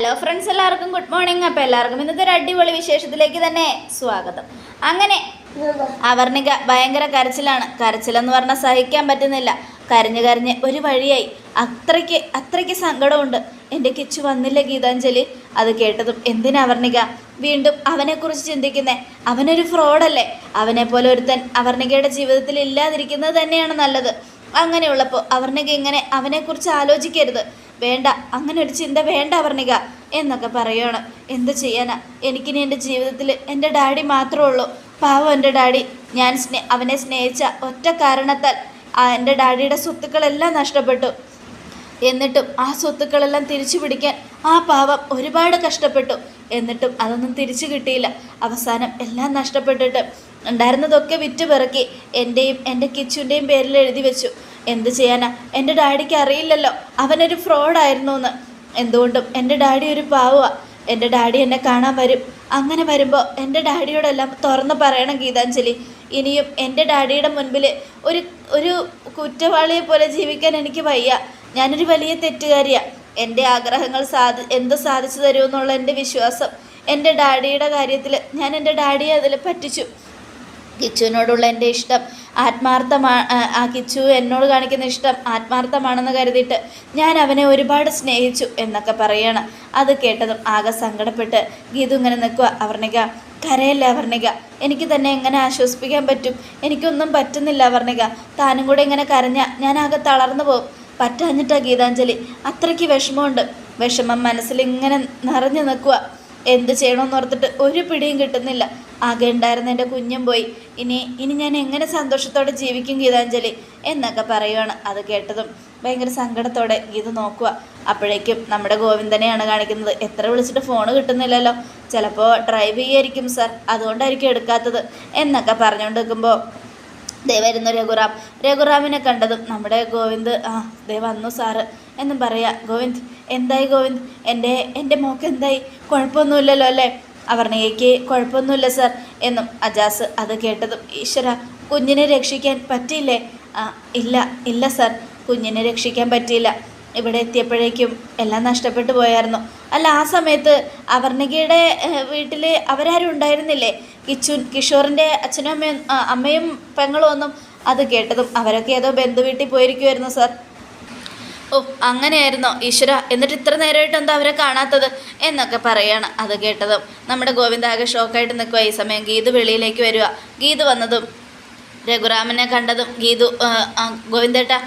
Hello friends, എല്ലാവർക്കും good morning. അപ്പോൾ എല്ലാവർക്കും ഇന്നത്തെ ഒരു അടിപൊളി വിശേഷത്തിലേക്ക് തന്നെ സ്വാഗതം. അങ്ങനെ അവർണിക ഭയങ്കര കരച്ചിലെന്ന് പറഞ്ഞാൽ സഹിക്കാൻ പറ്റുന്നില്ല. കരഞ്ഞ് കരഞ്ഞ് ഒരു വഴിയായി. അത്രയ്ക്ക് സങ്കടമുണ്ട്. എൻ്റെ കിച്ചു വന്നില്ല ഗീതാഞ്ജലി. അത് കേട്ടതും എന്തിനാ അവർണിക വീണ്ടും അവനെക്കുറിച്ച് ചിന്തിക്കുന്നേ? അവനൊരു ഫ്രോഡല്ലേ? അവനെപ്പോലെ ഒരുത്തൻ അവർണികയുടെ ജീവിതത്തിൽ ഇല്ലാതിരിക്കുന്നത് തന്നെയാണ് നല്ലത്. അങ്ങനെയുള്ളപ്പോൾ അവർണിക ഇങ്ങനെ അവനെക്കുറിച്ച് ആലോചിക്കരുത്. വേണ്ട, അങ്ങനെ ഒരു ചിന്ത വേണ്ട അവർണിക എന്നൊക്കെ പറയുകയാണ്. എന്ത് ചെയ്യാനാ, എനിക്കിനി എൻ്റെ ജീവിതത്തിൽ എൻ്റെ ഡാഡി മാത്രമേ ഉള്ളൂ. പാവം എൻ്റെ ഡാഡി. ഞാൻ അവനെ സ്നേഹിച്ച ഒറ്റ കാരണത്താൽ എൻ്റെ ഡാഡിയുടെ സ്വത്തുക്കളെല്ലാം നഷ്ടപ്പെട്ടു. എന്നിട്ടും ആ സ്വത്തുക്കളെല്ലാം തിരിച്ചു പിടിക്കാൻ ആ പാവം ഒരുപാട് കഷ്ടപ്പെട്ടു. എന്നിട്ടും അതൊന്നും തിരിച്ചു കിട്ടിയില്ല. അവസാനം എല്ലാം നഷ്ടപ്പെട്ടിട്ട് ഉണ്ടായിരുന്നതൊക്കെ വിറ്റ് പിറക്കി എൻ്റെയും എൻ്റെ കിച്ചുൻ്റെയും പേരിൽ എഴുതി വെച്ചു. എന്ത് ചെയ്യാനാ, എൻ്റെ ഡാഡിക്ക് അറിയില്ലല്ലോ അവനൊരു ഫ്രോഡായിരുന്നു എന്ന്. എന്തുകൊണ്ടും എൻ്റെ ഡാഡി ഒരു പാവമാണ്. എൻ്റെ ഡാഡി എന്നെ കാണാൻ വരും. അങ്ങനെ വരുമ്പോൾ എൻ്റെ ഡാഡിയോടെല്ലാം തുറന്ന് പറയണം ഗീതാഞ്ജലി. ഇനിയും എൻ്റെ ഡാഡിയുടെ മുൻപിൽ ഒരു കുറ്റവാളിയെ പോലെ ജീവിക്കാൻ എനിക്ക് വയ്യ. ഞാനൊരു വലിയ തെറ്റുകാരിയാണ്. എൻ്റെ ആഗ്രഹങ്ങൾ എന്ത് സാധിച്ചു തരുമെന്നുള്ള എൻ്റെ വിശ്വാസം എൻ്റെ ഡാഡിയുടെ കാര്യത്തിൽ ഞാൻ എൻ്റെ ഡാഡിയെ അതിൽ പറ്റിച്ചു. കിച്ചുവിനോടുള്ള എൻ്റെ ഇഷ്ടം ആ കിച്ചു എന്നോട് കാണിക്കുന്ന ഇഷ്ടം ആത്മാർത്ഥമാണെന്ന് കരുതിയിട്ട് ഞാൻ അവനെ ഒരുപാട് സ്നേഹിച്ചു എന്നൊക്കെ പറയണം. അത് കേട്ടതും ആകെ സങ്കടപ്പെട്ട് ഗീതു ഇങ്ങനെ നിൽക്കുക. അവർണിക കരയല്ല അവർണിക, എനിക്ക് തന്നെ എങ്ങനെ ആശ്വസിപ്പിക്കാൻ പറ്റും? എനിക്കൊന്നും പറ്റുന്നില്ല അവർണിക. താനും കൂടെ ഇങ്ങനെ കരഞ്ഞാൽ ഞാൻ ആകെ തളർന്നു പോകും. പറ്റാഞ്ഞിട്ടാ ഗീതാഞ്ജലി. അത്രയ്ക്ക് വിഷമമുണ്ട്. വിഷമം മനസ്സിലിങ്ങനെ നിറഞ്ഞു നിൽക്കുക. എന്ത് ചെയ്യണമെന്ന് ഓർത്തിട്ട് ഒരു പിടിയും കിട്ടുന്നില്ല. ആകെ ഉണ്ടായിരുന്ന എൻ്റെ കുഞ്ഞും പോയി. ഇനി ഞാൻ എങ്ങനെ സന്തോഷത്തോടെ ജീവിക്കും ഗീതാഞ്ജലി എന്നൊക്കെ പറയുവാണ്. അത് കേട്ടതും ഭയങ്കര സങ്കടത്തോടെ ഗീത നോക്കുക. അപ്പോഴേക്കും നമ്മുടെ ഗോവിന്ദനെയാണ് കാണിക്കുന്നത്. എത്ര വിളിച്ചിട്ട് ഫോൺ കിട്ടുന്നില്ലല്ലോ. ചിലപ്പോൾ ഡ്രൈവ് ചെയ്യായിരിക്കും സാർ, അതുകൊണ്ടായിരിക്കും എടുക്കാത്തത് എന്നൊക്കെ പറഞ്ഞുകൊണ്ട് നിൽക്കുമ്പോൾ ദേ വരുന്നു രഘുറാമിനെ കണ്ടതും നമ്മുടെ ഗോവിന്ദ് ദേ വന്നു സാറ് എന്നും പറയാ. ഗോവിന്ദ് എന്തായി ഗോവിന്ദ്? എൻ്റെ മോക്ക് എന്തായി? കുഴപ്പമൊന്നുമില്ലല്ലോ അല്ലേ? അവർണികയ്ക്ക് കുഴപ്പമൊന്നുമില്ല സാർ എന്നും അജാസ്. അത് കേട്ടതും ഈശ്വര, കുഞ്ഞിനെ രക്ഷിക്കാൻ പറ്റിയില്ലേ? ഇല്ല സാർ, കുഞ്ഞിനെ രക്ഷിക്കാൻ പറ്റിയില്ല. ഇവിടെ എത്തിയപ്പോഴേക്കും എല്ലാം നഷ്ടപ്പെട്ടു പോയായിരുന്നു. അല്ല, ആ സമയത്ത് അവർണികയുടെ വീട്ടിൽ അവരാരും ഉണ്ടായിരുന്നില്ലേ? കിഷോറിൻ്റെ അച്ഛനും അമ്മയും പെങ്ങളും ഒന്നും. അത് കേട്ടതും അവരൊക്കെ ഏതോ ബന്ധു വീട്ടിൽ പോയിരിക്കുമായിരുന്നു സാർ. ഓ, അങ്ങനെയായിരുന്നോ ഈശ്വര? എന്നിട്ട് ഇത്ര നേരമായിട്ട് എന്താ അവരെ കാണാത്തത് എന്നൊക്കെ പറയാണ്. അത് കേട്ടതും നമ്മുടെ ഗോവിന്ദ ആകെ ഷോക്കായിട്ട് നിൽക്കുക. ഈ സമയം ഗീതു വെളിയിലേക്ക് വരിക. ഗീതു വന്നതും രഘുറാമിനെ കണ്ടതും ഗീതു ഗോവിന്ദേട്ടാ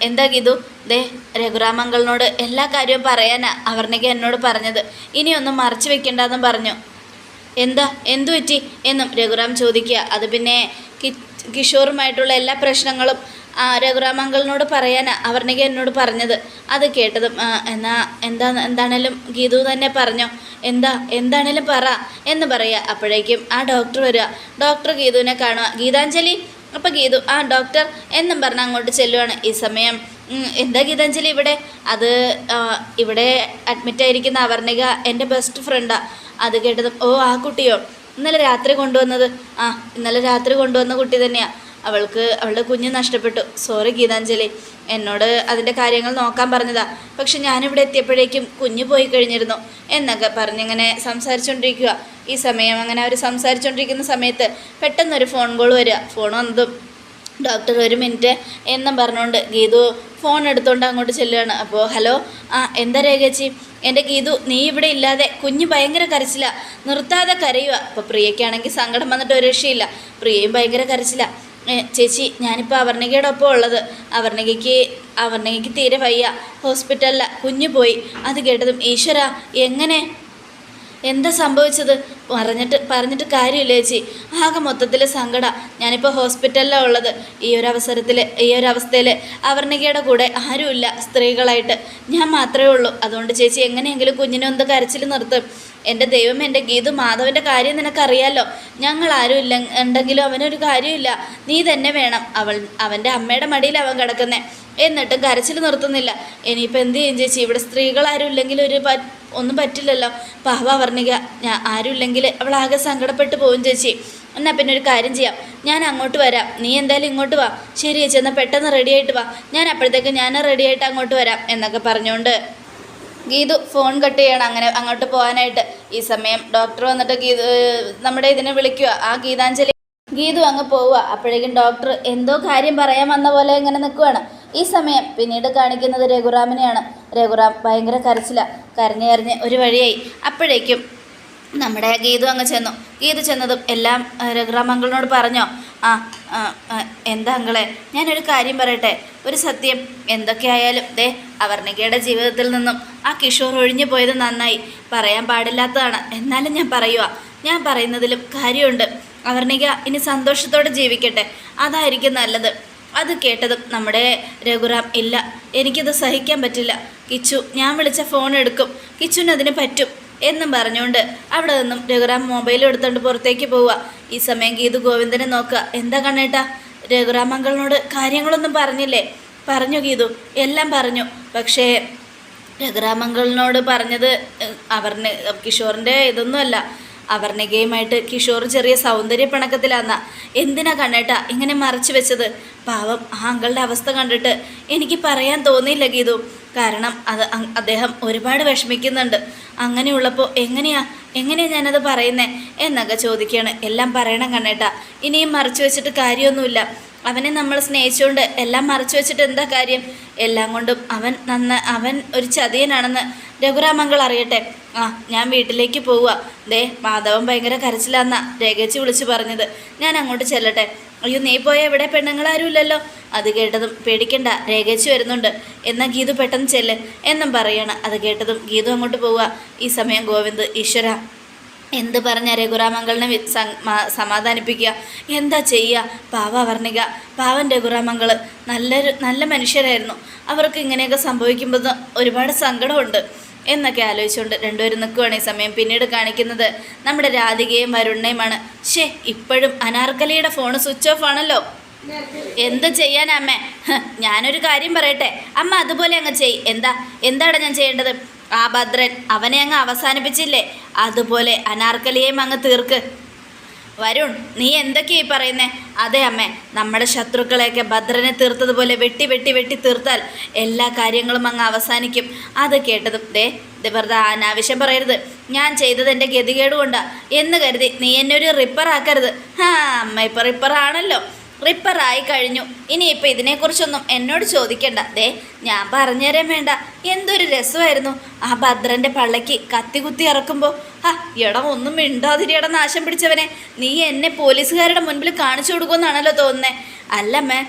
എന്താ ഗീതു? ദേ രഘുറാം അങ്കിളിനോട് എല്ലാ കാര്യവും പറയാനാ അവർണിക എന്നോട് പറഞ്ഞത്. ഇനിയൊന്നും മറച്ചു വെക്കണ്ടെന്നും പറഞ്ഞു. എന്തു പറ്റി എന്നും രഘുറാം ചോദിക്കുക. അത് പിന്നെ കിഷോറുമായിട്ടുള്ള എല്ലാ പ്രശ്നങ്ങളും രഘുറാം അങ്കിളിനോട് പറയാനാ അവർണിക എന്നോട് പറഞ്ഞത്. അത് കേട്ടതും എന്താണേലും ഗീതു തന്നെ പറഞ്ഞോ? എന്താണേലും പറ എന്ന് പറയുക. അപ്പോഴേക്കും ആ ഡോക്ടർ വരിക. ഡോക്ടർ ഗീതുവിനെ കാണുക. ഗീതാഞ്ജലി. അപ്പോൾ ഗീതു ഡോക്ടർ എന്നും പറഞ്ഞ് അങ്ങോട്ട് ചെല്ലുവാണ്. ഈ സമയം എന്താ ഗീതാഞ്ജലി ഇവിടെ? അത് ഇവിടെ അഡ്മിറ്റായിരിക്കുന്ന അവർണിക എൻ്റെ ബെസ്റ്റ് ഫ്രണ്ടാണ്. അത് കേട്ടതും ഓ, ആ കുട്ടിയോ? ഇന്നലെ രാത്രി കൊണ്ടുവന്നത്? ഇന്നലെ രാത്രി കൊണ്ടുവന്ന കുട്ടി തന്നെയാണ്. അവളുടെ കുഞ്ഞ് നഷ്ടപ്പെട്ടു. സോറി ഗീതാഞ്ജലി, എന്നോട് അതിൻ്റെ കാര്യങ്ങൾ നോക്കാൻ പറഞ്ഞതാ. പക്ഷെ ഞാനിവിടെ എത്തിയപ്പോഴേക്കും കുഞ്ഞ് പോയി കഴിഞ്ഞിരുന്നു എന്നൊക്കെ പറഞ്ഞിങ്ങനെ സംസാരിച്ചുകൊണ്ടിരിക്കുക. ഈ സമയം അങ്ങനെ അവർ സംസാരിച്ചുകൊണ്ടിരിക്കുന്ന സമയത്ത് പെട്ടെന്നൊരു ഫോൺ കോൾ വരിക. ഫോൺ വന്നതും ഡോക്ടർ ഒരു മിനിറ്റ് എന്നും പറഞ്ഞുകൊണ്ട് ഗീതു ഫോൺ എടുത്തുകൊണ്ട് അങ്ങോട്ട് ചെല്ലുകയാണ്. അപ്പോൾ ഹലോ, എന്താ രേഖച്ചി? എൻ്റെ ഗീതു, നീ ഇവിടെ ഇല്ലാതെ കുഞ്ഞ് ഭയങ്കര കരച്ചില്ല, നിർത്താതെ കരയുക. അപ്പോൾ പ്രിയയ്ക്കാണെങ്കിൽ സങ്കടം വന്നിട്ട് ഒരു രക്ഷയില്ല. പ്രിയയും ഭയങ്കര കരച്ചില്ല. ചേച്ചി, ഞാനിപ്പോൾ അവർണികയുടെ ഒപ്പം ഉള്ളത്. അവർണികയ്ക്ക് തീരെ വയ്യ, ഹോസ്പിറ്റലിലാണ്, കുഞ്ഞ് പോയി. അത് കേട്ടതും ഈശ്വര, എങ്ങനെ? എന്താ സംഭവിച്ചത്? പറഞ്ഞിട്ട് കാര്യമില്ല ചേച്ചി. ആകെ മൊത്തത്തിൽ സങ്കടം. ഞാനിപ്പോൾ ഹോസ്പിറ്റലിലാണ് ഉള്ളത്. ഈ ഒരു അവസ്ഥയിൽ അവർണികയുടെ കൂടെ ആരുമില്ല സ്ത്രീകളായിട്ട്, ഞാൻ മാത്രമേ ഉള്ളൂ. അതുകൊണ്ട് ചേച്ചി എങ്ങനെയെങ്കിലും കുഞ്ഞിനെ ഒന്ന് കരച്ചിൽ നിർത്തും. എൻ്റെ ദൈവം, എൻ്റെ ഗീതു, മാധവൻ്റെ കാര്യം നിനക്കറിയാലോ. ഞങ്ങൾ ആരും ഉണ്ടെങ്കിലും അവനൊരു കാര്യമില്ല. നീ തന്നെ വേണം. അവൻ്റെ അമ്മയുടെ മടിയിൽ അവൻ കിടക്കുന്നേ, എന്നിട്ടും കരച്ചിൽ നിർത്തുന്നില്ല. ഇനിയിപ്പോൾ എന്ത് ചെയ്യും ചേച്ചി? ഇവിടെ സ്ത്രീകളാരും ഇല്ലെങ്കിൽ ഒന്നും പറ്റില്ലല്ലോ. പാവ അവർണിക, ആരും ഇല്ലെങ്കിൽ അവളാകെ സങ്കടപ്പെട്ടു പോകും ചേച്ചി. എന്നാൽ പിന്നെ ഒരു കാര്യം ചെയ്യാം, ഞാൻ അങ്ങോട്ട് വരാം. നീ എന്തായാലും ഇങ്ങോട്ട് വാ. ശരി ചേച്ചി, എന്നാൽ പെട്ടെന്ന് റെഡിയായിട്ട് വാ. ഞാൻ റെഡിയായിട്ട് അങ്ങോട്ട് വരാം എന്നൊക്കെ പറഞ്ഞുകൊണ്ട് ഗീതു ഫോൺ കട്ട് ചെയ്യണം അങ്ങനെ അങ്ങോട്ട് പോകാനായിട്ട്. ഈ സമയം ഡോക്ടർ വന്നിട്ട് നമ്മുടെ ഇതിനെ വിളിക്കുക. ആ ഗീതാഞ്ജലി ഗീതു അങ്ങ് പോവുക. അപ്പോഴേക്കും ഡോക്ടർ എന്തോ കാര്യം പറയാൻ വന്ന പോലെ ഇങ്ങനെ നിൽക്കുവാണ്. ഈ സമയം പിന്നീട് കാണിക്കുന്നത് രഘുറാമിനെയാണ്. രഘുറാം ഭയങ്കര കരഞ്ഞ് കരഞ്ഞ് ഒരു വഴിയായി. അപ്പോഴേക്കും നമ്മുടെ ഗീതു അങ്ങ് ചെന്നു. ഗീതു ചെന്നതും എല്ലാം രഘുറാം അങ്കിളിനോട് പറഞ്ഞോ? എന്താ അങ്കിളെ, ഞാനൊരു കാര്യം പറയട്ടെ, ഒരു സത്യം. എന്തൊക്കെയായാലും അവർണികയുടെ ജീവിതത്തിൽ നിന്നും ആ കിഷോർ ഒഴിഞ്ഞു പോയത് നന്നായി. പറയാൻ പാടില്ലാത്തതാണ്, എന്നാലും ഞാൻ പറയുക. ഞാൻ പറയുന്നതിലും കാര്യമുണ്ട്. അവർണിക ഇനി സന്തോഷത്തോടെ ജീവിക്കട്ടെ, അതായിരിക്കും നല്ലത്. അത് കേട്ടതും നമ്മുടെ രഘുറാം ഇല്ല, എനിക്കത് സഹിക്കാൻ പറ്റില്ല. കിച്ചു ഞാൻ വിളിച്ച ഫോൺ എടുക്കും, കിച്ചുവിന് അതിന് പറ്റും എന്നും പറഞ്ഞുകൊണ്ട് അവിടെ നിന്നും രഘുറാം മൊബൈൽ എടുത്തുകൊണ്ട് പുറത്തേക്ക് പോവുക. ഈ സമയം ഗീതു ഗോവിന്ദനെ നോക്കുക. എന്താ കണ്ണേട്ടാ, രഘുറാം അങ്കിളിനോട് കാര്യങ്ങളൊന്നും പറഞ്ഞില്ലേ? പറഞ്ഞു ഗീതു, എല്ലാം പറഞ്ഞു. പക്ഷേ രഘുറാം അങ്കിളിനോട് പറഞ്ഞത് കിഷോറിൻ്റെ ഇതൊന്നുമല്ല. അവർണികയുമായിട്ട് കിഷോർ ചെറിയ സൗന്ദര്യ പിണക്കത്തിലാന്ന. എന്തിനാ കണ്ണേട്ടാ ഇങ്ങനെ മറച്ചു വെച്ചത്? പാവം ആ അങ്കിളുടെ അവസ്ഥ കണ്ടിട്ട് എനിക്ക് പറയാൻ തോന്നിയില്ല ഗീതു. കാരണം അദ്ദേഹം ഒരുപാട് വിഷമിക്കുന്നുണ്ട്. അങ്ങനെയുള്ളപ്പോൾ എങ്ങനെയാ ഞാനത് പറയുന്നേ എന്നൊക്കെ ചോദിക്കുകയാണ്. എല്ലാം പറയണം കണ്ണേട്ടാ, ഇനിയും മറച്ചു വെച്ചിട്ട് കാര്യമൊന്നുമില്ല. അവനെ നമ്മൾ സ്നേഹിച്ചുകൊണ്ട് എല്ലാം മറച്ചു വെച്ചിട്ട് എന്താ കാര്യം? എല്ലാം കൊണ്ടും അവൻ ഒരു ചതിയനാണെന്ന് രഘുറാം അങ്കിൾ അറിയട്ടെ. ഞാൻ വീട്ടിലേക്ക് പോവുക. മാധവൻ ഭയങ്കര കരച്ചിലാന്നാ രേഖച്ച് വിളിച്ച് പറഞ്ഞത്. ഞാൻ അങ്ങോട്ട് ചെല്ലട്ടെ. അയ്യോ, നീ പോയ ഇവിടെ പെണ്ണുങ്ങളാരും ഇല്ലല്ലോ. അത് കേട്ടതും പേടിക്കണ്ട, രേഖച്ച് വരുന്നുണ്ട്, എന്നാൽ ഗീതു പെട്ടെന്ന് ചെല്ല് എന്നും പറയാണ്. അത് കേട്ടതും ഗീതു അങ്ങോട്ട് പോവുക. ഈ സമയം ഗോവിന്ദ്, ഈശ്വര എന്ത് പറഞ്ഞ രഘുറാം അങ്കിളിനെ സമാധാനിപ്പിക്കുക? എന്താ ചെയ്യുക? പാവ വർണ്ണിക, പാവൻ രഘുറാം അങ്കിൾ നല്ല മനുഷ്യരായിരുന്നു. അവർക്ക് ഇങ്ങനെയൊക്കെ സംഭവിക്കുമ്പോൾ ഒരുപാട് സങ്കടമുണ്ട് എന്നൊക്കെ ആലോചിച്ചുകൊണ്ട് രണ്ടുപേരും നിൽക്കുകയാണ്. ഈ സമയം പിന്നീട് കാണിക്കുന്നത് നമ്മുടെ രാധികയും വരുണിനെയുമാണ്. ഇപ്പോഴും അനാർക്കലിയുടെ ഫോൺ സ്വിച്ച് ഓഫ് ആണല്ലോ. എന്ത് ചെയ്യാനമ്മേ? ഞാനൊരു കാര്യം പറയട്ടെ, അമ്മ അതുപോലെ അങ്ങ് എന്താണ് ഞാൻ ചെയ്യേണ്ടത്? ആ ഭദ്രൻ അവനെ അങ്ങ് അവസാനിപ്പിച്ചില്ലേ, അതുപോലെ അനാർക്കലിയെയും അങ്ങ് തീർക്ക്. വരുൺ, നീ എന്തൊക്കെയായി പറയുന്നേ? അതെ അമ്മേ, നമ്മുടെ ശത്രുക്കളെയൊക്കെ ഭദ്രനെ തീർത്തതുപോലെ വെട്ടി തീർത്താൽ എല്ലാ കാര്യങ്ങളും അങ്ങ് അവസാനിക്കും. അത് കേട്ടതും വെറുതെ അനാവശ്യം പറയരുത്. ഞാൻ ചെയ്തത് എൻ്റെ ഗതികേട് കൊണ്ടാ എന്ന് കരുതി നീ എന്നെ ഒരു റിപ്പറാക്കരുത്. അമ്മ ഇപ്പം റിപ്പറാണല്ലോ, റിപ്പറായി കഴിഞ്ഞു. ഇനിയിപ്പോൾ ഇതിനെക്കുറിച്ചൊന്നും എന്നോട് ചോദിക്കണ്ട. ഞാൻ പറഞ്ഞുതരാൻ വേണ്ട. എന്തൊരു രസമായിരുന്നു ആ ഭദ്രൻ്റെ പള്ളയ്ക്ക് കത്തി കുത്തി ഇറക്കുമ്പോൾ. ഒന്നും മിണ്ടാതിരിയട നാശം പിടിച്ചവനെ, നീ എന്നെ പോലീസുകാരുടെ മുൻപിൽ കാണിച്ചു കൊടുക്കുമെന്നാണല്ലോ തോന്നുന്നേ. അല്ലമ്മേ,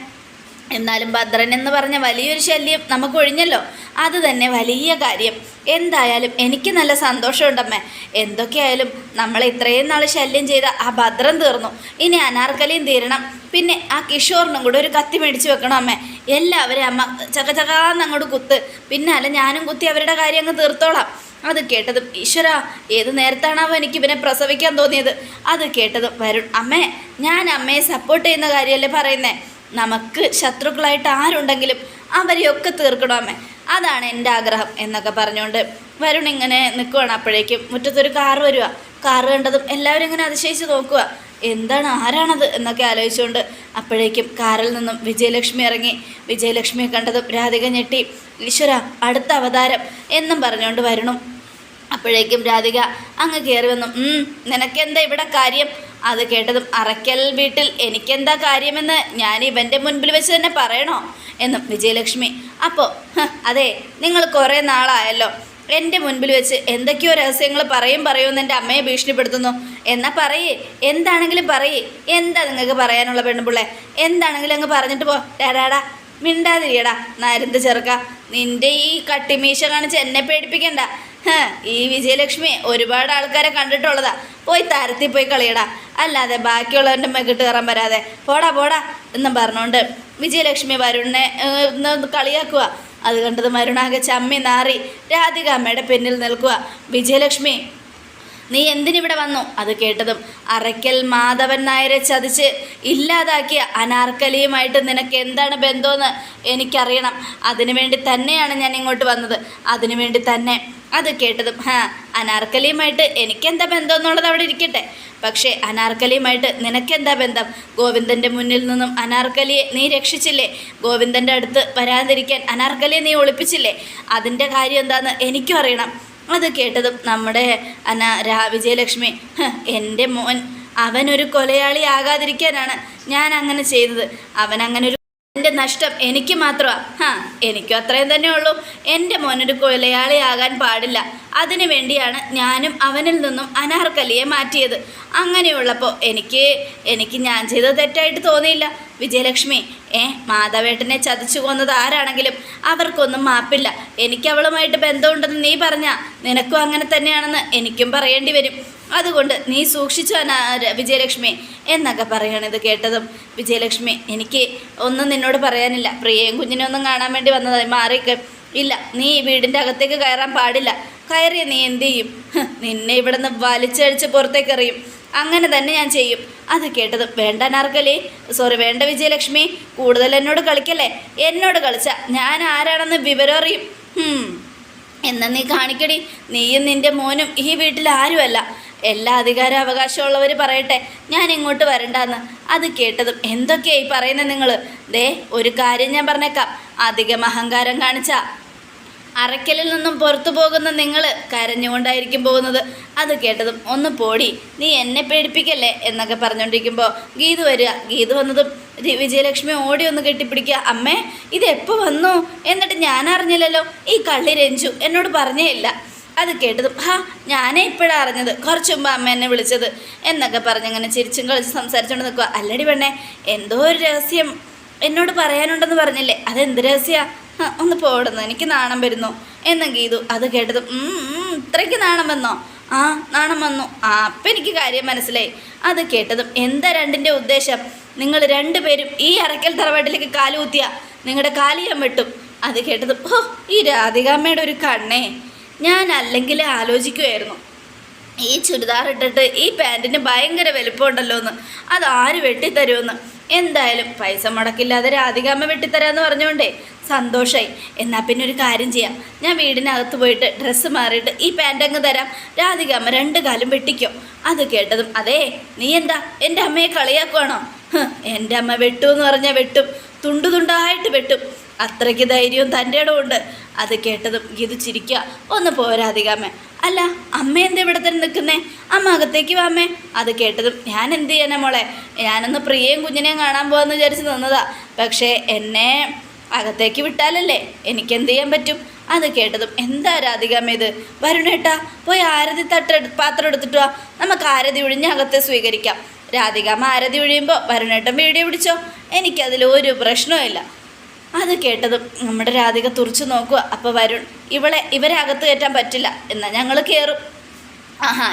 എന്നാലും ഭദ്രൻ എന്ന് പറഞ്ഞ വലിയൊരു ശല്യം നമുക്ക് ഒഴിഞ്ഞല്ലോ, അത് തന്നെ വലിയ കാര്യം. എന്തായാലും എനിക്ക് നല്ല സന്തോഷമുണ്ടമ്മേ. എന്തൊക്കെയായാലും നമ്മൾ ഇത്രയും നാൾ ശല്യം ചെയ്ത ആ ഭദ്രൻ തീർന്നു, ഇനി അനാർക്കലിയും തീരണം. പിന്നെ ആ കിഷോറിനും കൂടെ ഒരു കത്തി മേടിച്ച് വെക്കണം അമ്മേ. എല്ലാവരും അമ്മ ചകചകാന്ന് അങ്ങോട്ട് കുത്ത്, പിന്നാലെ ഞാനും കുത്തി അവരുടെ കാര്യം അങ്ങ് തീർത്തോളാം. അത് കേട്ടതും ഈശ്വര, ഏത് നേരത്താണാവോ എനിക്ക് ഇവനെ പ്രസവിക്കാൻ തോന്നിയത്. അത് കേട്ടതും വരുൺ, അമ്മേ ഞാൻ അമ്മയെ സപ്പോർട്ട് ചെയ്യുന്ന കാര്യമല്ലേ പറയുന്നേ. നമുക്ക് ശത്രുക്കളായിട്ട് ആരുണ്ടെങ്കിലും അവരെയൊക്കെ തീർക്കണമേ, അതാണ് എൻ്റെ ആഗ്രഹം എന്നൊക്കെ പറഞ്ഞുകൊണ്ട് വരുൺ ഇങ്ങനെ നിൽക്കുകയാണ്. അപ്പോഴേക്കും മുറ്റത്തൊരു കാറ് വരിക. കാറ് കണ്ടതും എല്ലാവരും ഇങ്ങനെ അതിശയിച്ച് നോക്കുക. എന്താണ്, ആരാണത് എന്നൊക്കെ ആലോചിച്ചുകൊണ്ട് അപ്പോഴേക്കും കാറിൽ നിന്നും വിജയലക്ഷ്മി ഇറങ്ങി. വിജയലക്ഷ്മിയെ കണ്ടതും രാധിക ഞെട്ടി. ഈശ്വര, അടുത്ത അവതാരം എന്നും പറഞ്ഞുകൊണ്ട് വരണം. അപ്പോഴേക്കും രാധിക അങ്ങ് കയറി വന്നു. നിനക്കെന്താ ഇവിടെ കാര്യം? അത് കേട്ടതും അറയ്ക്കൽ വീട്ടിൽ എനിക്കെന്താ കാര്യമെന്ന് ഞാൻ ഇവൻ്റെ മുൻപിൽ വെച്ച് തന്നെ പറയണോ എന്നും വിജയലക്ഷ്മി. അപ്പോൾ അതെ, നിങ്ങൾ കുറേ നാളായല്ലോ എൻ്റെ മുൻപിൽ വെച്ച് എന്തൊക്കെയോ രഹസ്യങ്ങൾ പറയുമെന്ന് എൻ്റെ അമ്മയെ ഭീഷണിപ്പെടുത്തുന്നു. എന്നാൽ പറയേ, എന്താണെങ്കിലും പറയേ. എന്താ നിങ്ങൾക്ക് പറയാനുള്ള പെണ്ണുപിള്ളേ? എന്താണെങ്കിലും അങ്ങ് പറഞ്ഞിട്ട് പോ. ഡാടാ മിണ്ടാതിരിയടാ നാരിന്ത് ചെറുക്ക, നിൻ്റെ ഈ കട്ടിമീശ കാണിച്ച് എന്നെ പേടിപ്പിക്കണ്ട. ഈ വിജയലക്ഷ്മി ഒരുപാട് ആൾക്കാരെ കണ്ടിട്ടുള്ളതാ. പോയി താരത്തിൽ പോയി കളിയടാ, അല്ലാതെ ബാക്കിയുള്ളവൻ്റെ മെക്കിട്ട് കയറാൻ വരാതെ പോടാ എന്നും പറഞ്ഞുകൊണ്ട് വിജയലക്ഷ്മി വരുണിനെ കളിയാക്കുക. അത് കണ്ടത് വരുണാകെ ചമ്മി നാറി രാധിക അമ്മയുടെ പിന്നിൽ നിൽക്കുക. വിജയലക്ഷ്മി നീ എന്തിനിവിടെ വന്നു? അത് കേട്ടതും അറയ്ക്കൽ മാധവൻ നായരെ ചതിച്ച് ഇല്ലാതാക്കിയ അനാർക്കലിയുമായിട്ട് നിനക്ക് എന്താണ് ബന്ധമെന്ന് എനിക്കറിയണം. അതിനുവേണ്ടി തന്നെയാണ് ഞാൻ ഇങ്ങോട്ട് വന്നത്. അതിനുവേണ്ടി തന്നെ. അത് കേട്ടതും അനാർക്കലിയുമായിട്ട് എനിക്കെന്താ ബന്ധം എന്നുള്ളത് അവിടെ ഇരിക്കട്ടെ. പക്ഷേ അനാർക്കലിയുമായിട്ട് നിനക്കെന്താ ബന്ധം? ഗോവിന്ദൻ്റെ മുന്നിൽ നിന്നും അനാർക്കലിയെ നീ രക്ഷിച്ചില്ലേ? ഗോവിന്ദൻ്റെ അടുത്ത് വരാതിരിക്കാൻ അനാർക്കലിയെ നീ ഒളിപ്പിച്ചില്ലേ? അതിൻ്റെ കാര്യം എന്താണെന്ന് എനിക്കും അറിയണം. അത് കേട്ടതും നമ്മുടെ വിജയലക്ഷ്മി, എൻ്റെ മോൻ അവനൊരു കൊലയാളി ആകാതിരിക്കാനാണ് ഞാൻ അങ്ങനെ ചെയ്തത്. അവനങ്ങനെ എൻ്റെ നഷ്ടം എനിക്ക് മാത്രമാണ്. എനിക്കും അത്രയും തന്നെ ഉള്ളൂ. എൻ്റെ മോനൊരു കൊലയാളിയാകാൻ പാടില്ല. അതിനു വേണ്ടിയാണ് ഞാനും അവനിൽ നിന്നും അനാർക്കലിയെ മാറ്റിയത്. അങ്ങനെയുള്ളപ്പോൾ എനിക്ക് ഞാൻ ചെയ്തത് തെറ്റായിട്ട് തോന്നിയില്ല വിജയലക്ഷ്മി. മാധവേട്ടനെ ചതിച്ചു കൊന്നത് ആരാണെങ്കിലും അവർക്കൊന്നും മാപ്പില്ല. എനിക്ക് അവളുമായിട്ട് ബന്ധമുണ്ടെന്ന് നീ പറഞ്ഞാൽ നിനക്കും അങ്ങനെ തന്നെയാണെന്ന് എനിക്കും പറയേണ്ടി വരും. അതുകൊണ്ട് നീ സൂക്ഷിച്ചു വിജയലക്ഷ്മി എന്നൊക്കെ പറയണത് കേട്ടതും വിജയലക്ഷ്മി, എനിക്ക് ഒന്നും നിന്നോട് പറയാനില്ല. പ്രിയയും കുഞ്ഞിനെ ഒന്നും കാണാൻ വേണ്ടി വന്നതായി മാറിക്ക്. ഇല്ല, നീ ഈ വീടിൻ്റെ അകത്തേക്ക് കയറാൻ പാടില്ല. കയറിയ നീ എന്ത് ചെയ്യും? നിന്നെ ഇവിടെ നിന്ന് വലിച്ചഴിച്ച് പുറത്തേക്ക് എറിയും. അങ്ങനെ തന്നെ ഞാൻ ചെയ്യും. അത് കേട്ടതും വേണ്ട വേണ്ട വിജയലക്ഷ്മി, കൂടുതൽ എന്നോട് കളിക്കല്ലേ. എന്നോട് കളിച്ച ഞാൻ ആരാണെന്ന് വിവരം അറിയും. എന്നാ നീ കാണിക്കടി. നീയും നിൻ്റെ മോനും ഈ വീട്ടിൽ ആരുമല്ല. എല്ലാ അധികാരാവകാശമുള്ളവർ പറയട്ടെ ഞാൻ ഇങ്ങോട്ട് വരണ്ടാന്ന്. അത് കേട്ടതും എന്തൊക്കെയായി പറയുന്നത് നിങ്ങൾ? ഒരു കാര്യം ഞാൻ പറഞ്ഞേക്കാം. അധികം അഹങ്കാരം കാണിച്ച അറയ്ക്കലിൽ നിന്നും പുറത്തു പോകുന്ന നിങ്ങൾ കരഞ്ഞുകൊണ്ടായിരിക്കും പോകുന്നത്. അത് കേട്ടതും ഒന്ന് പോടി, നീ എന്നെ പേടിപ്പിക്കല്ലേ എന്നൊക്കെ പറഞ്ഞുകൊണ്ടിരിക്കുമ്പോൾ ഗീതു വരിക. ഗീതു വന്നതും വിജയലക്ഷ്മി ഓടി ഒന്ന് കെട്ടിപ്പിടിക്കുക. അമ്മേ, ഇതെപ്പോൾ വന്നു? എന്നിട്ട് ഞാൻ അറിഞ്ഞില്ലല്ലോ. ഈ കള്ളി രഞ്ജു എന്നോട് പറഞ്ഞേ ഇല്ല. അത് കേട്ടതും ഞാനേ ഇപ്പോഴാണ് അറിഞ്ഞത്, കുറച്ച് മുമ്പ് അമ്മ എന്നെ വിളിച്ചത് എന്നൊക്കെ പറഞ്ഞങ്ങനെ ചിരിച്ചും കളിച്ച് സംസാരിച്ചുകൊണ്ട് നിൽക്കുക. അല്ലടി പെണ്ണേ, എന്തോ ഒരു രഹസ്യം എന്നോട് പറയാനുണ്ടെന്ന് പറഞ്ഞില്ലേ? അതെന്ത് രഹസ്യമാണ്? ഒന്ന് പോടുന്നു, എനിക്ക് നാണം വരുന്നു എന്ന ഗീതു. അത് കേട്ടതും ഇത്രയ്ക്ക് നാണം വന്നോ? നാണം വന്നു. അപ്പം എനിക്ക് കാര്യം മനസ്സിലായി. അത് കേട്ടതും എന്താ രണ്ടിൻ്റെ ഉദ്ദേശം? നിങ്ങൾ രണ്ടുപേരും ഈ അറയ്ക്കൽ തറവാട്ടിലേക്ക് കാലുകുത്തിയ നിങ്ങളുടെ കാല് ഞാൻ വെട്ടും. അത് കേട്ടതും ഈ രാധികാമ്മയുടെ ഒരു കണ്ണേ, ഞാൻ അല്ലെങ്കിൽ ആലോചിക്കുമായിരുന്നു ഈ ചുരിദാർ ഇട്ടിട്ട് ഈ പാൻറ്റിന് ഭയങ്കര വലുപ്പമുണ്ടല്ലോ എന്ന്, അതാര് വെട്ടിത്തരുമെന്ന്. എന്തായാലും പൈസ മുടക്കില്ലാതെ രാധികാമ്മ വെട്ടിത്തരാമെന്ന് പറഞ്ഞുകൊണ്ടേ സന്തോഷമായി. എന്നാൽ പിന്നെ ഒരു കാര്യം ചെയ്യാം, ഞാൻ വീടിനകത്ത് പോയിട്ട് ഡ്രസ്സ് മാറിയിട്ട് ഈ പാൻറ് അങ്ങ് തരാം. രാധികാമ്മ 2 കാലും വെട്ടിക്കോ. അത് കേട്ടതും അതേ, നീ എന്താ എൻ്റെ അമ്മയെ കളിയാക്കുവാണോ? എൻ്റെ അമ്മ വെട്ടു എന്ന് പറഞ്ഞാൽ വെട്ടും, തുണ്ടു തുണ്ടായിട്ട് വെട്ടും. അത്രയ്ക്ക് ധൈര്യവും തൻ്റെ ഇടമുണ്ട്. അത് കേട്ടതും ഇത് ചിരിക്കുക. ഒന്ന് പോരാധികാമ്മ. അല്ല, അമ്മ എന്താ ഇവിടെ തന്നെ നിൽക്കുന്നേ? അമ്മ അകത്തേക്ക് വാ അമ്മേ. അത് കേട്ടതും ഞാൻ എന്ത് ചെയ്യാനാ മോളെ, ഞാനൊന്ന് പ്രിയയും കുഞ്ഞിനെയും കാണാൻ പോകാമെന്ന് വിചാരിച്ച് നിന്നതാ. പക്ഷേ എന്നെ അകത്തേക്ക് വിട്ടാലല്ലേ എനിക്കെന്ത് ചെയ്യാൻ പറ്റും? അത് കേട്ടതും എന്താ രാധികാമ്മ ഇത്? വരുണേട്ടാ, പോയി ആരതി പാത്രം എടുത്തിട്ട് വാ, നമുക്ക് ആരതി ഒഴിഞ്ഞ് അകത്തെ സ്വീകരിക്കാം. രാധികാമ്മ ആരതി ഒഴിയുമ്പോൾ വരുണേട്ടൻ വീഡിയോ പിടിച്ചോ, എനിക്കതിലൊരു പ്രശ്നവുമില്ല. അത് കേട്ടതും നമ്മുടെ രാധിക തുറച്ചു നോക്കുക. അപ്പോൾ വരുൺ, ഇവരെ അകത്ത് കയറ്റാൻ പറ്റില്ല, എന്നാൽ ഞങ്ങൾ കയറും.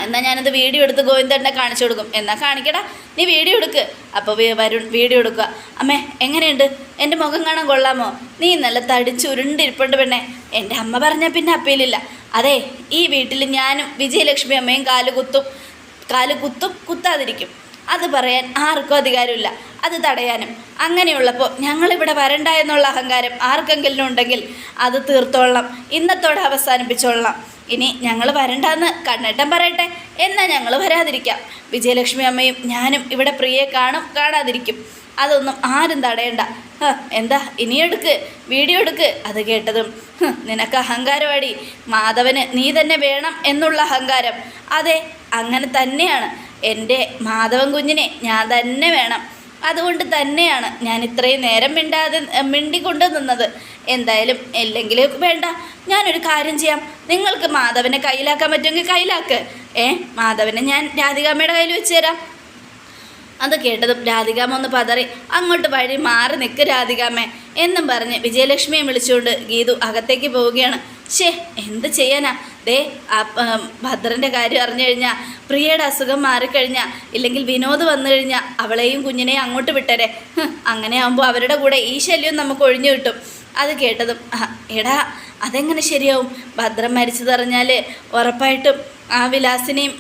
എന്നാൽ ഞാനത് വീഡിയോ എടുത്ത് ഗോവിന്ദനെ കാണിച്ചു കൊടുക്കും. എന്നാൽ കാണിക്കടാ, നീ വീഡിയോ എടുക്ക്. അപ്പോൾ വരുൺ വീഡിയോ എടുക്കുക. അമ്മേ, എങ്ങനെയുണ്ട്? എൻ്റെ മുഖം കാണാൻ കൊള്ളാമോ? നീ നല്ല തടിച്ചുരുണ്ടിരിപ്പുണ്ട് പെണ്ണേ. എൻ്റെ അമ്മ പറഞ്ഞാൽ പിന്നെ അപ്പീലില്ല. അതെ, ഈ വീട്ടിൽ ഞാനും വിജയലക്ഷ്മി അമ്മയും കാല് കുത്തും കുത്താതിരിക്കും. അത് പറയാൻ ആർക്കും അധികാരമില്ല, അത് തടയാനും. അങ്ങനെയുള്ളപ്പോൾ ഞങ്ങളിവിടെ വരണ്ട എന്നുള്ള അഹങ്കാരം ആർക്കെങ്കിലും ഉണ്ടെങ്കിൽ അത് തീർത്തോളാം, ഇന്നത്തോടെ അവസാനിപ്പിച്ചോളാം. ഇനി ഞങ്ങൾ വരണ്ടെന്ന് കണ്ണേട്ടൻ പറയട്ടെ, എന്നാൽ ഞങ്ങൾ വരാതിരിക്കാം. വിജയലക്ഷ്മി അമ്മയും ഞാനും ഇവിടെ പ്രിയയെ കാണാതിരിക്കും. അതൊന്നും ആരും തടയണ്ട. എന്താ ഇനി വീഡിയോ എടുക്ക്. അത് കേട്ടതും നിനക്ക് അഹങ്കാരമാടി, മാധവന് നീ തന്നെ വേണം എന്നുള്ള അഹങ്കാരം. അതെ, അങ്ങനെ തന്നെയാണ്. എൻ്റെ മാധവൻ കുഞ്ഞിനെ ഞാൻ തന്നെ വേണം. അതുകൊണ്ട് തന്നെയാണ് ഞാൻ ഇത്രയും നേരം മിണ്ടിക്കൊണ്ട് നിന്നത്. എന്തായാലും ഇല്ലെങ്കിൽ വേണ്ട, ഞാനൊരു കാര്യം ചെയ്യാം. നിങ്ങൾക്ക് മാധവനെ കയ്യിലാക്കാൻ പറ്റുമെങ്കിൽ കയ്യിലാക്ക്. മാധവനെ ഞാൻ രാധികാമ്മയുടെ കയ്യിൽ വെച്ച് തരാം. അത് കേട്ടതും രാധികാമ്മ ഒന്ന് പതറി, അങ്ങോട്ട് വഴി മാറി നിൽക്ക് രാധികാമ്മേ എന്നും പറഞ്ഞ് വിജയലക്ഷ്മിയെ വിളിച്ചുകൊണ്ട് ഗീതു അകത്തേക്ക് പോവുകയാണ്. എന്ത് ചെയ്യാനാ? ഭദ്രൻ്റെ കാര്യം അറിഞ്ഞു കഴിഞ്ഞാൽ, പ്രിയയുടെ അസുഖം മാറിക്കഴിഞ്ഞാൽ, ഇല്ലെങ്കിൽ വിനോദ് വന്നു കഴിഞ്ഞാൽ അവളെയും കുഞ്ഞിനെയും അങ്ങോട്ട് വിട്ടരെ. അങ്ങനെ ആകുമ്പോൾ അവരുടെ കൂടെ ഈ ശല്യം നമുക്ക് ഒഴിഞ്ഞു കിട്ടും. അത് കേട്ടതും എടാ, അതെങ്ങനെ ശരിയാവും? ഭദ്രൻ മരിച്ചതറിഞ്ഞാൽ ഉറപ്പായിട്ടും ആ വിലാസിനെയും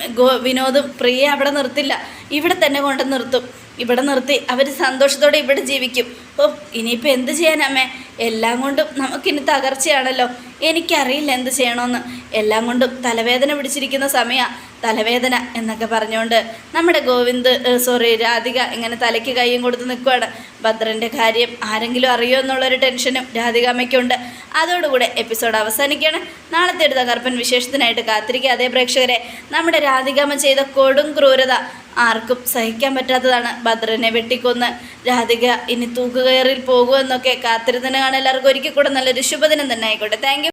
വിനോദും പ്രിയ അവിടെ നിർത്തില്ല, ഇവിടെ തന്നെ കൊണ്ട് നിർത്തും. ഇവിടെ നിർത്തി അവർ സന്തോഷത്തോടെ ഇവിടെ ജീവിക്കും. ഓ ഇനിയിപ്പോൾ എന്ത് ചെയ്യാനമ്മേ, എല്ലാം കൊണ്ടും നമുക്കിനി തകർച്ചയാണല്ലോ. എനിക്കറിയില്ല എന്ത് ചെയ്യണമെന്ന്. എല്ലാം കൊണ്ടും തലവേദന പിടിച്ചിരിക്കുന്ന സമയമാണ്, തലവേദന എന്നൊക്കെ പറഞ്ഞുകൊണ്ട് നമ്മുടെ രാധിക ഇങ്ങനെ തലയ്ക്ക് കൈയും കൊടുത്ത് നിൽക്കുകയാണ്. ഭദ്രൻ്റെ കാര്യം ആരെങ്കിലും അറിയോ എന്നുള്ളൊരു ടെൻഷനും രാധികാമ്മയ്ക്കുണ്ട്. അതോടുകൂടെ എപ്പിസോഡ് അവസാനിക്കുകയാണ്. നാളത്തെ ഒരു തകർപ്പൻ വിശേഷത്തിനായിട്ട് കാത്തിരിക്കുക. അതേ പ്രേക്ഷകരെ, നമ്മുടെ രാധികാമ്മ ചെയ്ത കൊടും ക്രൂരത ആർക്കും സഹിക്കാൻ പറ്റാത്തതാണ്. ഭദ്രനെ വെട്ടിക്കൊന്ന് രാധിക ഇനി തൂക്കുകയറിൽ പോകുമെന്നൊക്കെ കാത്തിരുന്നതിന് കാണാൻ എല്ലാവർക്കും ഒരിക്കൽ കൂടെ നല്ലൊരു ശുഭദിനം തന്നെ ആയിക്കോട്ടെ. Thank you.